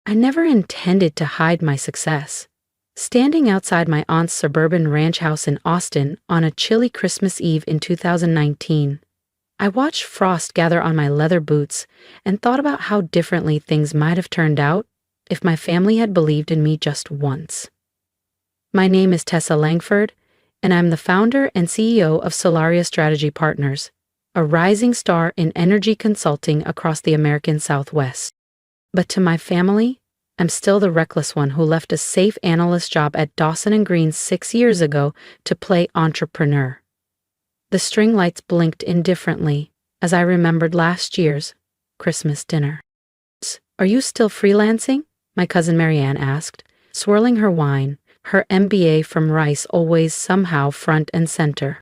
I never intended to hide my success. Standing outside my aunt's suburban ranch house in Austin on a chilly Christmas Eve in 2019, I watched frost gather on my leather boots and thought about how differently things might have turned out if my family had believed in me just once. My name is Tessa Langford, and I'm the founder and CEO of Solaria Strategy Partners, a rising star in energy consulting across the American Southwest. But to my family, I'm still the reckless one who left a safe analyst job at Dawson Green 6 years ago to play entrepreneur. The string lights blinked indifferently as I remembered last year's Christmas dinner. "Are you still freelancing?" my cousin Marianne asked, swirling her wine, her MBA from Rice always somehow front and center.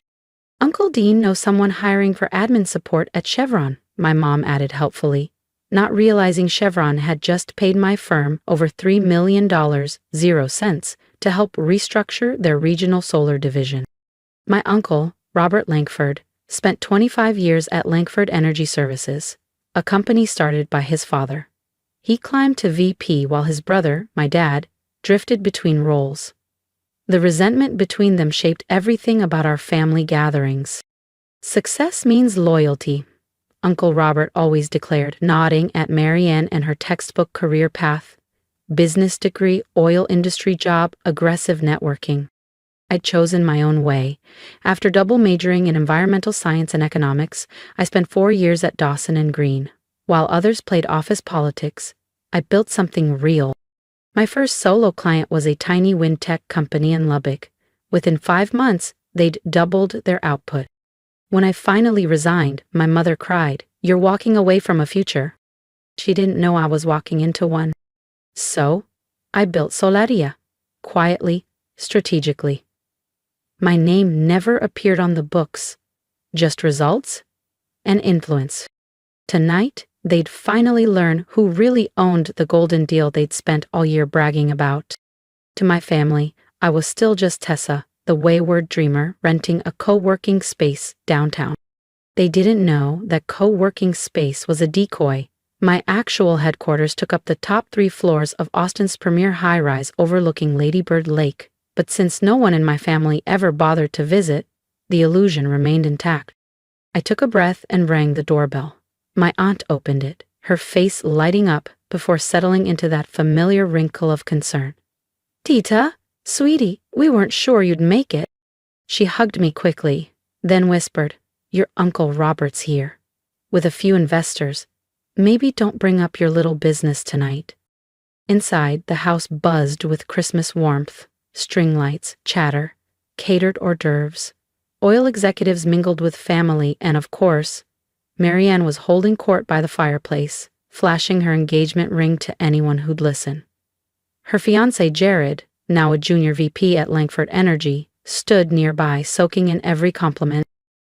"Uncle Dean knows someone hiring for admin support at Chevron," my mom added helpfully, not realizing Chevron had just paid my firm over $3 million, 0 cents, to help restructure their regional solar division. My uncle, Robert Langford, spent 25 years at Langford Energy Services, a company started by his father. He climbed to VP while his brother, my dad, drifted between roles. The resentment between them shaped everything about our family gatherings. "Success means loyalty," Uncle Robert always declared, nodding at Marianne and her textbook career path. Business degree, oil industry job, aggressive networking. I'd chosen my own way. After double majoring in environmental science and economics, I spent 4 years at Dawson Green. While others played office politics, I built something real. My first solo client was a tiny wind tech company in Lubbock. Within 5 months, they'd doubled their output. When I finally resigned, my mother cried, "You're walking away from a future." She didn't know I was walking into one. So, I built Solaria, quietly, strategically. My name never appeared on the books, just results and influence. Tonight, they'd finally learn who really owned the golden deal they'd spent all year bragging about. To my family, I was still just Tessa, the wayward dreamer renting a co-working space downtown. They didn't know that co-working space was a decoy. My actual headquarters took up the top 3 floors of Austin's premier high-rise overlooking Lady Bird Lake, but since no one in my family ever bothered to visit, the illusion remained intact. I took a breath and rang the doorbell. My aunt opened it, her face lighting up before settling into that familiar wrinkle of concern. "Tita, sweetie, we weren't sure you'd make it." She hugged me quickly, then whispered, "Your Uncle Robert's here, with a few investors. Maybe don't bring up your little business tonight." Inside, the house buzzed with Christmas warmth, string lights, chatter, catered hors d'oeuvres. Oil executives mingled with family, and of course, Marianne was holding court by the fireplace, flashing her engagement ring to anyone who'd listen. Her fiancé Jared, now a junior VP at Langford Energy, stood nearby, soaking in every compliment.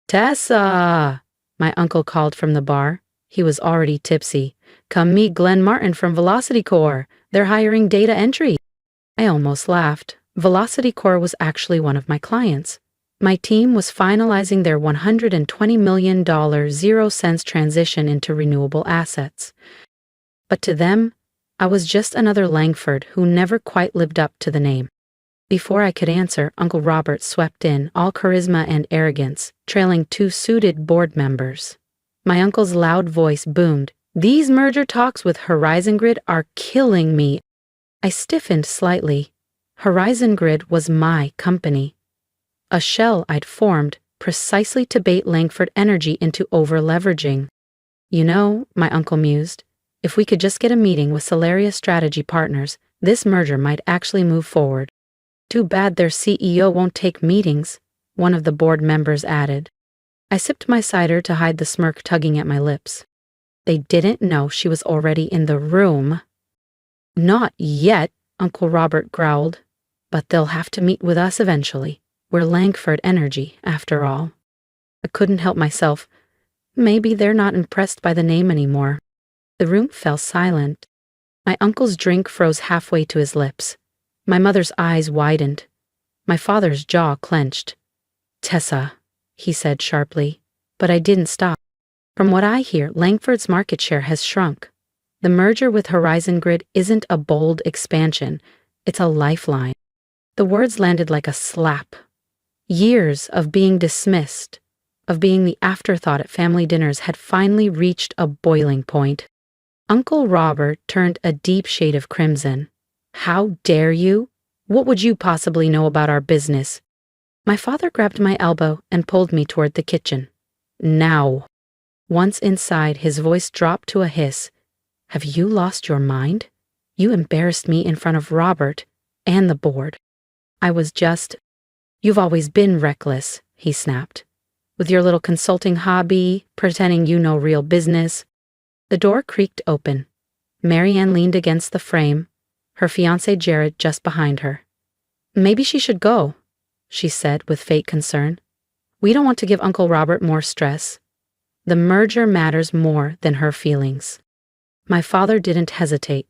"Tessa!" my uncle called from the bar. He was already tipsy. "Come meet Glenn Martin from Velocity Core. They're hiring data entry." I almost laughed. Velocity Core was actually one of my clients. My team was finalizing their $120 million 0 cents transition into renewable assets. But to them, I was just another Langford who never quite lived up to the name. Before I could answer, Uncle Robert swept in, all charisma and arrogance, trailing 2 suited board members. My uncle's loud voice boomed, "These merger talks with Horizon Grid are killing me." I stiffened slightly. Horizon Grid was my company. A shell I'd formed precisely to bait Langford Energy into over-leveraging. "You know," my uncle mused, "if we could just get a meeting with Solaria Strategy Partners, this merger might actually move forward." "Too bad their CEO won't take meetings," one of the board members added. I sipped my cider to hide the smirk tugging at my lips. They didn't know she was already in the room. "Not yet," Uncle Robert growled, "but they'll have to meet with us eventually. We're Langford Energy, after all." I couldn't help myself. Maybe they're not impressed by the name anymore. The room fell silent. My uncle's drink froze halfway to his lips. My mother's eyes widened. My father's jaw clenched. "Tessa," he said sharply, but I didn't stop. "From what I hear, Langford's market share has shrunk. The merger with Horizon Grid isn't a bold expansion, it's a lifeline. The words landed like a slap. Years of being dismissed, of being the afterthought at family dinners, had finally reached a boiling point. Uncle Robert turned a deep shade of crimson. "How dare you? What would you possibly know about our business?" My father grabbed my elbow and pulled me toward the kitchen. "Now." Once inside, his voice dropped to a hiss. "Have you lost your mind? You embarrassed me in front of Robert and the board." I was just, "You've always been reckless," he snapped. "With your little consulting hobby, pretending you know real business." The door creaked open. Marianne leaned against the frame, her fiancé Jared just behind her. "Maybe she should go," she said with fake concern. "We don't want to give Uncle Robert more stress. The merger matters more than her feelings." My father didn't hesitate.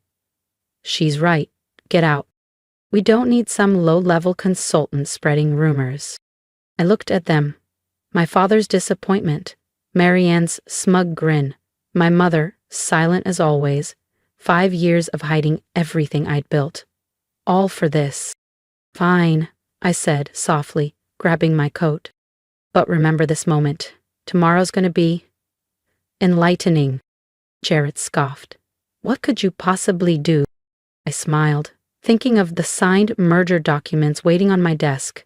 "She's right. Get out. We don't need some low-level consultant spreading rumors." I looked at them. My father's disappointment, Marianne's smug grin, my mother, silent as always, 5 years of hiding everything I'd built. All for this. "Fine," I said softly, grabbing my coat. "But remember this moment. Tomorrow's going to be enlightening." Jared scoffed. "What could you possibly do?" I smiled, thinking of the signed merger documents waiting on my desk,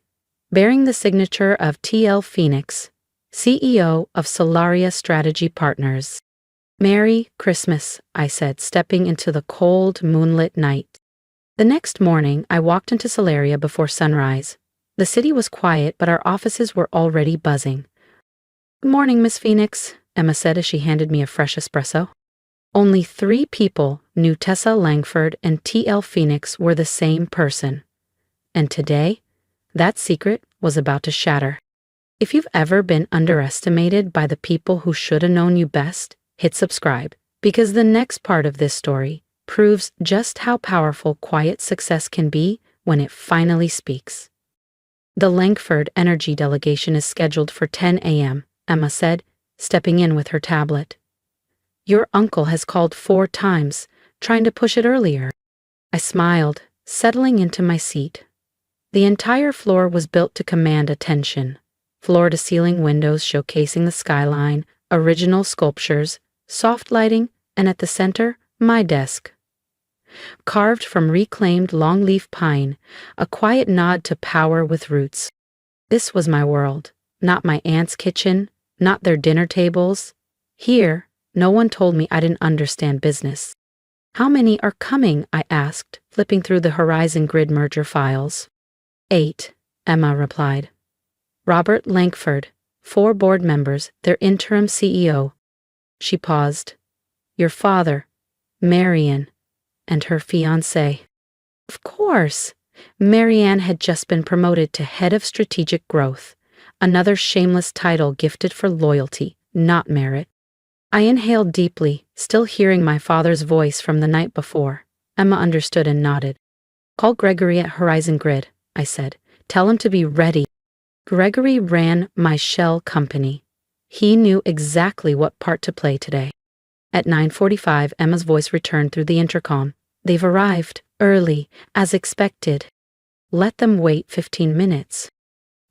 bearing the signature of T.L. Phoenix, CEO of Solaria Strategy Partners. "Merry Christmas," I said, stepping into the cold, moonlit night. The next morning, I walked into Solaria before sunrise. The city was quiet, but our offices were already buzzing. "Good morning, Miss Phoenix," Emma said as she handed me a fresh espresso. Only 3 people knew Tessa Langford and T.L. Phoenix were the same person. And today, that secret was about to shatter. If you've ever been underestimated by the people who should have known you best, hit subscribe, because the next part of this story proves just how powerful quiet success can be when it finally speaks. "The Langford Energy delegation is scheduled for 10 a.m., Emma said, stepping in with her tablet. "Your uncle has called 4 times, trying to push it earlier." I smiled, settling into my seat. The entire floor was built to command attention. Floor-to-ceiling windows showcasing the skyline, original sculptures, soft lighting, and at the center, my desk. Carved from reclaimed longleaf pine, a quiet nod to power with roots. This was my world, not my aunt's kitchen, not their dinner tables. Here, no one told me I didn't understand business. "How many are coming?" I asked, flipping through the Horizon Grid merger files. 8, Emma replied. "Robert Langford, 4 board members, their interim CEO." She paused. "Your father, Marianne, and her fiancé." Of course! Marianne had just been promoted to head of strategic growth, another shameless title gifted for loyalty, not merit. I inhaled deeply, still hearing my father's voice from the night before. Emma understood and nodded. "Call Gregory at Horizon Grid," I said. "Tell him to be ready." Gregory ran my shell company. He knew exactly what part to play today. At 9:45, Emma's voice returned through the intercom. "They've arrived, early, as expected." Let them wait 15 minutes.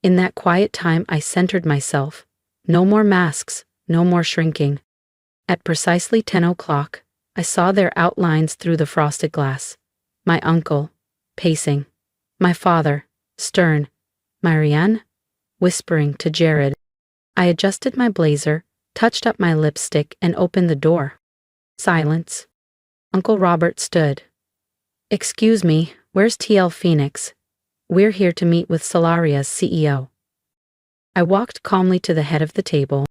In that quiet time, I centered myself. No more masks, no more shrinking. At precisely 10 o'clock, I saw their outlines through the frosted glass. My uncle, pacing. My father, stern. Marianne, whispering to Jared. I adjusted my blazer, touched up my lipstick, and opened the door. Silence. Uncle Robert stood. "Excuse me, where's T.L. Phoenix? We're here to meet with Solaria's CEO." I walked calmly to the head of the table.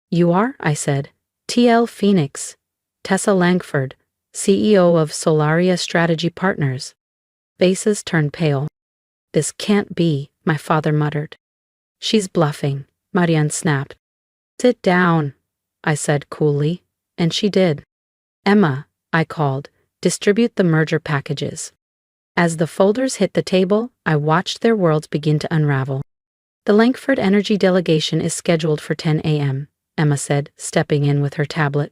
"You are?" I said. "T.L. Phoenix, Tessa Langford, CEO of Solaria Strategy Partners." Faces turned pale. "This can't be," my father muttered. "She's bluffing," Marianne snapped. "Sit down," I said coolly, and she did. "Emma," I called, "distribute the merger packages." As the folders hit the table, I watched their worlds begin to unravel. "The Langford Energy delegation is scheduled for 10 a.m., Emma said, stepping in with her tablet.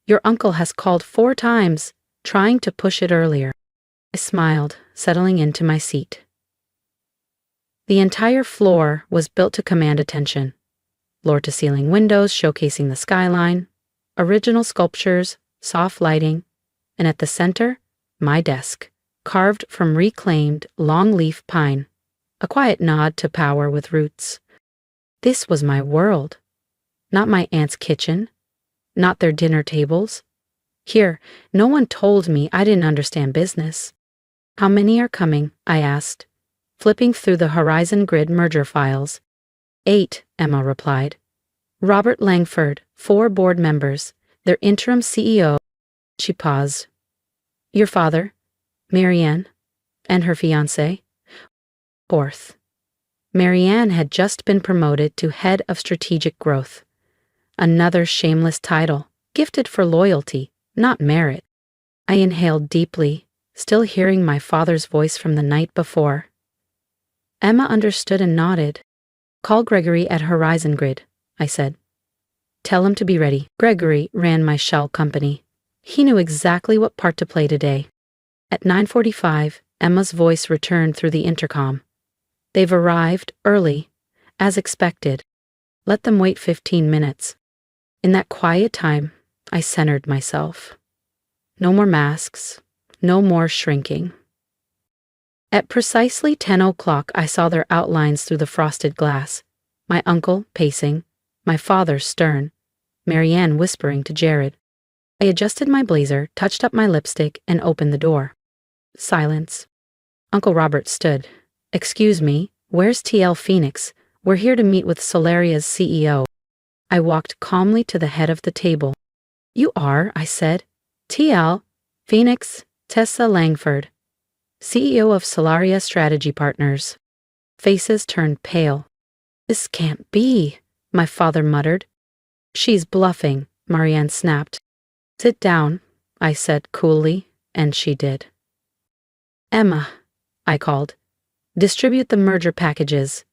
Your uncle has called 4 times, trying to push it earlier. I smiled, settling into my seat. The entire floor was built to command attention. Floor-to-ceiling windows showcasing the skyline, original sculptures, soft lighting, and at the center, my desk, carved from reclaimed longleaf pine, a quiet nod to power with roots. This was my world, not my aunt's kitchen, not their dinner tables. Here, no one told me I didn't understand business. How many are coming? I asked, flipping through the Horizon Grid merger files. 8, Emma replied. Robert Langford, 4 board members, their interim CEO. She paused. Your father, Marianne, and her fiancé. 4th. Marianne had just been promoted to head of strategic growth. Another shameless title, gifted for loyalty, not merit. I inhaled deeply, still hearing my father's voice from the night before. Emma understood and nodded. Call Gregory at Horizon Grid, I said. Tell him to be ready. Gregory ran my shell company. He knew exactly what part to play today. At 9:45, Emma's voice returned through the intercom. They've arrived early, as expected. Let them wait 15 minutes. In that quiet time, I centered myself. No more masks, no more shrinking. At precisely 10 o'clock, I saw their outlines through the frosted glass. My uncle pacing, my father stern, Marianne whispering to Jared. I adjusted my blazer, touched up my lipstick, and opened the door. Silence. Uncle Robert stood. Excuse me, where's TL Phoenix? We're here to meet with Solaria's CEO. I walked calmly to the head of the table. You are, I said. TL Phoenix, Tessa Langford, CEO of Solaria Strategy Partners. Faces turned pale. This can't be, my father muttered. She's bluffing, Marianne snapped. Sit down, I said coolly, and she did. Emma, I called. Distribute the merger packages.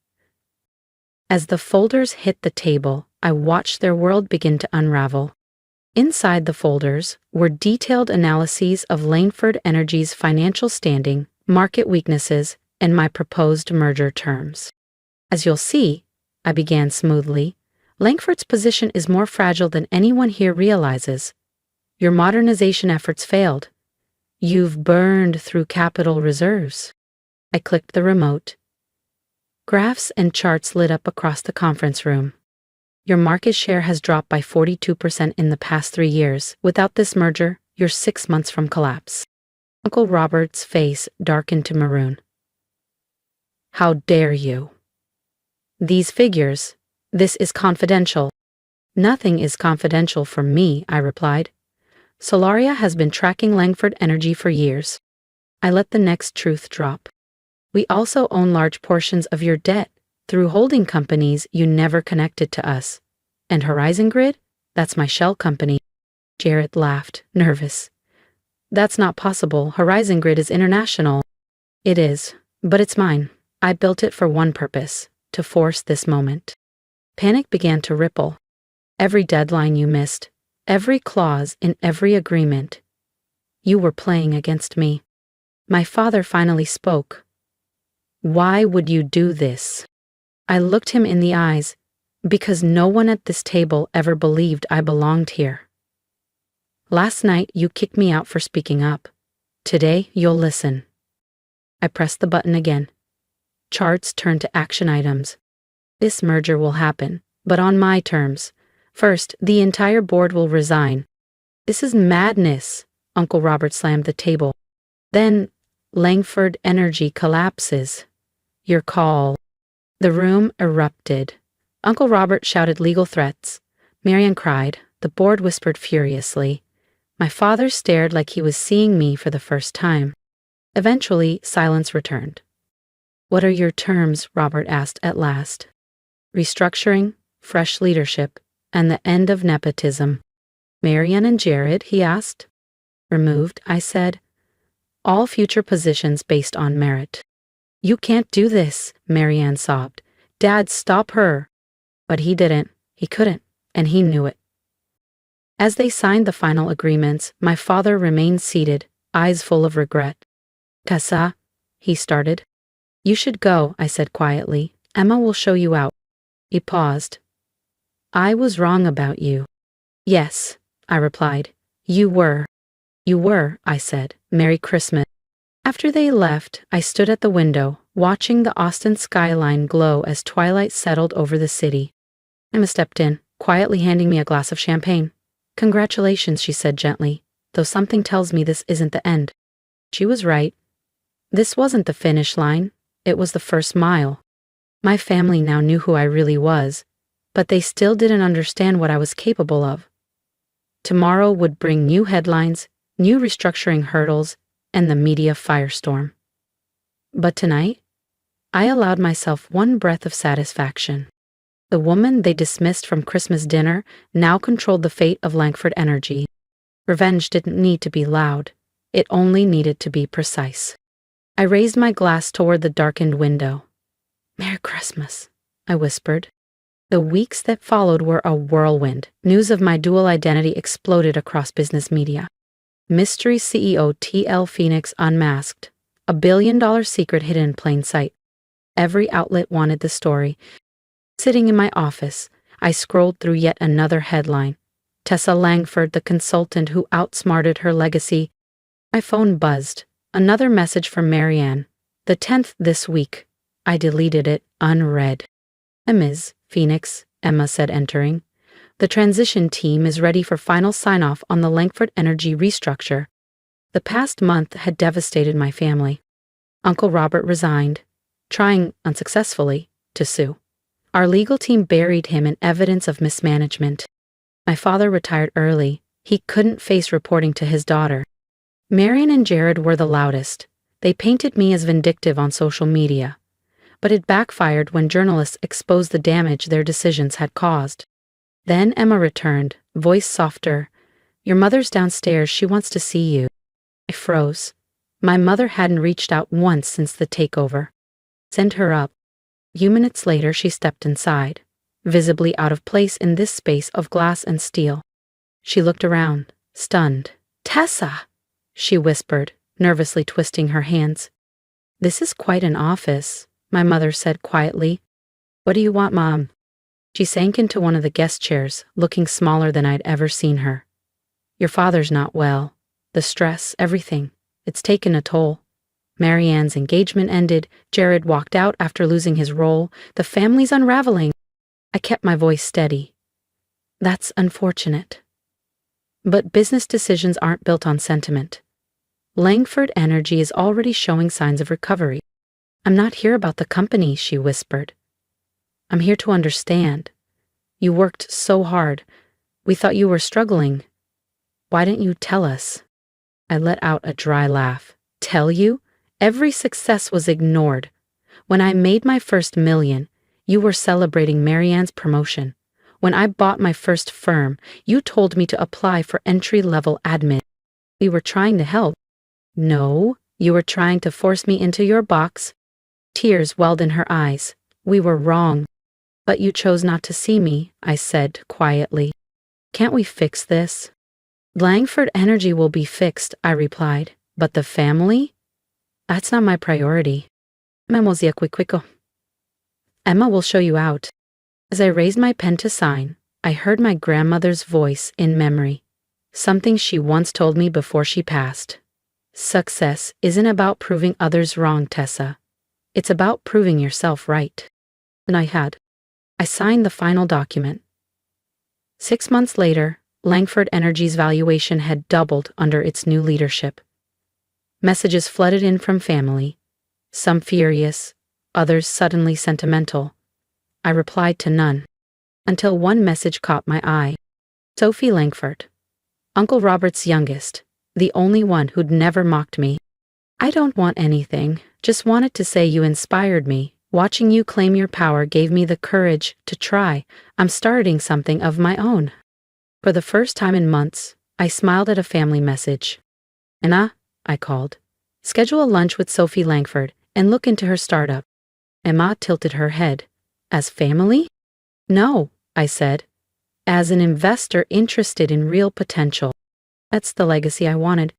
As the folders hit the table, I watched their world begin to unravel. Inside the folders were detailed analyses of Langford Energy's financial standing, market weaknesses, and my proposed merger terms. As you'll see, I began smoothly, Langford's position is more fragile than anyone here realizes. Your modernization efforts failed. You've burned through capital reserves. I clicked the remote. Graphs and charts lit up across the conference room. Your market share has dropped by 42% in the past 3 years. Without this merger, you're 6 months from collapse. Uncle Robert's face darkened to maroon. How dare you? These figures, this is confidential. Nothing is confidential from me, I replied. Solaria has been tracking Langford Energy for years. I let the next truth drop. We also own large portions of your debt through holding companies you never connected to us. And Horizon Grid? That's my shell company. Jared laughed, nervous. That's not possible. Horizon Grid is international. It is, but it's mine. I built it for one purpose, to force this moment. Panic began to ripple. Every deadline you missed, every clause in every agreement. You were playing against me. My father finally spoke. Why would you do this? I looked him in the eyes, because no one at this table ever believed I belonged here. Last night you kicked me out for speaking up. Today you'll listen. I pressed the button again. Charts turned to action items. This merger will happen, but on my terms. First, the entire board will resign. This is madness, Uncle Robert slammed the table. Then, Langford Energy collapses. Your call. The room erupted. Uncle Robert shouted legal threats. Marianne cried. The board whispered furiously. My father stared like he was seeing me for the first time. Eventually, silence returned. What are your terms? Robert asked at last. Restructuring, fresh leadership, and the end of nepotism. Marianne and Jared, he asked. Removed, I said. All future positions based on merit. You can't do this, Marianne sobbed. Dad, stop her. But he didn't. He couldn't, and he knew it. As they signed the final agreements, my father remained seated, eyes full of regret. Tessa, he started. You should go, I said quietly. Emma will show you out. He paused. I was wrong about you. Yes, I replied. You were. You were, I said. Merry Christmas. After they left, I stood at the window, watching the Austin skyline glow as twilight settled over the city. Emma stepped in, quietly handing me a glass of champagne. Congratulations, she said gently, though something tells me this isn't the end. She was right. This wasn't the finish line, it was the first mile. My family now knew who I really was, but they still didn't understand what I was capable of. Tomorrow would bring new headlines, new restructuring hurdles, and the media firestorm. But tonight, I allowed myself one breath of satisfaction. The woman they dismissed from Christmas dinner now controlled the fate of Langford Energy. Revenge didn't need to be loud, it only needed to be precise. I raised my glass toward the darkened window. Merry Christmas, I whispered. The weeks that followed were a whirlwind. News of my dual identity exploded across business media. Mystery CEO T.L. Phoenix unmasked. A billion-dollar secret hidden in plain sight. Every outlet wanted the story. Sitting in my office, I scrolled through yet another headline. Tessa Langford, the consultant who outsmarted her legacy. My phone buzzed. Another message from Marianne. The 10th this week. I deleted it, unread. Ms. Phoenix, Emma said entering. The transition team is ready for final sign-off on the Langford Energy restructure. The past month had devastated my family. Uncle Robert resigned, trying, unsuccessfully, to sue. Our legal team buried him in evidence of mismanagement. My father retired early. He couldn't face reporting to his daughter. Marianne and Jared were the loudest. They painted me as vindictive on social media. But it backfired when journalists exposed the damage their decisions had caused. Then Emma returned, voice softer. Your mother's downstairs, she wants to see you. I froze. My mother hadn't reached out once since the takeover. Send her up. A few minutes later, she stepped inside, visibly out of place in this space of glass and steel. She looked around, stunned. Tessa, she whispered, nervously twisting her hands. This is quite an office, my mother said quietly. What do you want, Mom? She sank into one of the guest chairs, looking smaller than I'd ever seen her. Your father's not well. The stress, everything. It's taken a toll. Marianne's engagement ended. Jared walked out after losing his role. The family's unraveling. I kept my voice steady. That's unfortunate. But business decisions aren't built on sentiment. Langford Energy is already showing signs of recovery. I'm not here about the company, she whispered. I'm here to understand. You worked so hard. We thought you were struggling. Why didn't you tell us? I let out a dry laugh. Tell you? Every success was ignored. When I made my first million, you were celebrating Marianne's promotion. When I bought my first firm, you told me to apply for entry-level admin. We were trying to help. No, you were trying to force me into your box. Tears welled in her eyes. We were wrong. But you chose not to see me, I said quietly. Can't we fix this? Langford Energy will be fixed, I replied. But the family? That's not my priority. Emma will show you out. As I raised my pen to sign, I heard my grandmother's voice in memory. Something she once told me before she passed. Success isn't about proving others wrong, Tessa. It's about proving yourself right. And I signed the final document. 6 months later, Langford Energy's valuation had doubled under its new leadership. Messages flooded in from family, some furious, others suddenly sentimental. I replied to none, until one message caught my eye. Sophie Langford, Uncle Robert's youngest, the only one who'd never mocked me. I don't want anything, just wanted to say you inspired me. Watching you claim your power gave me the courage to try. I'm starting something of my own. For the first time in months, I smiled at a family message. Anna, I called. Schedule a lunch with Sophie Langford and look into her startup. Emma tilted her head. As family? No, I said. as an investor interested in real potential. That's the legacy I wanted.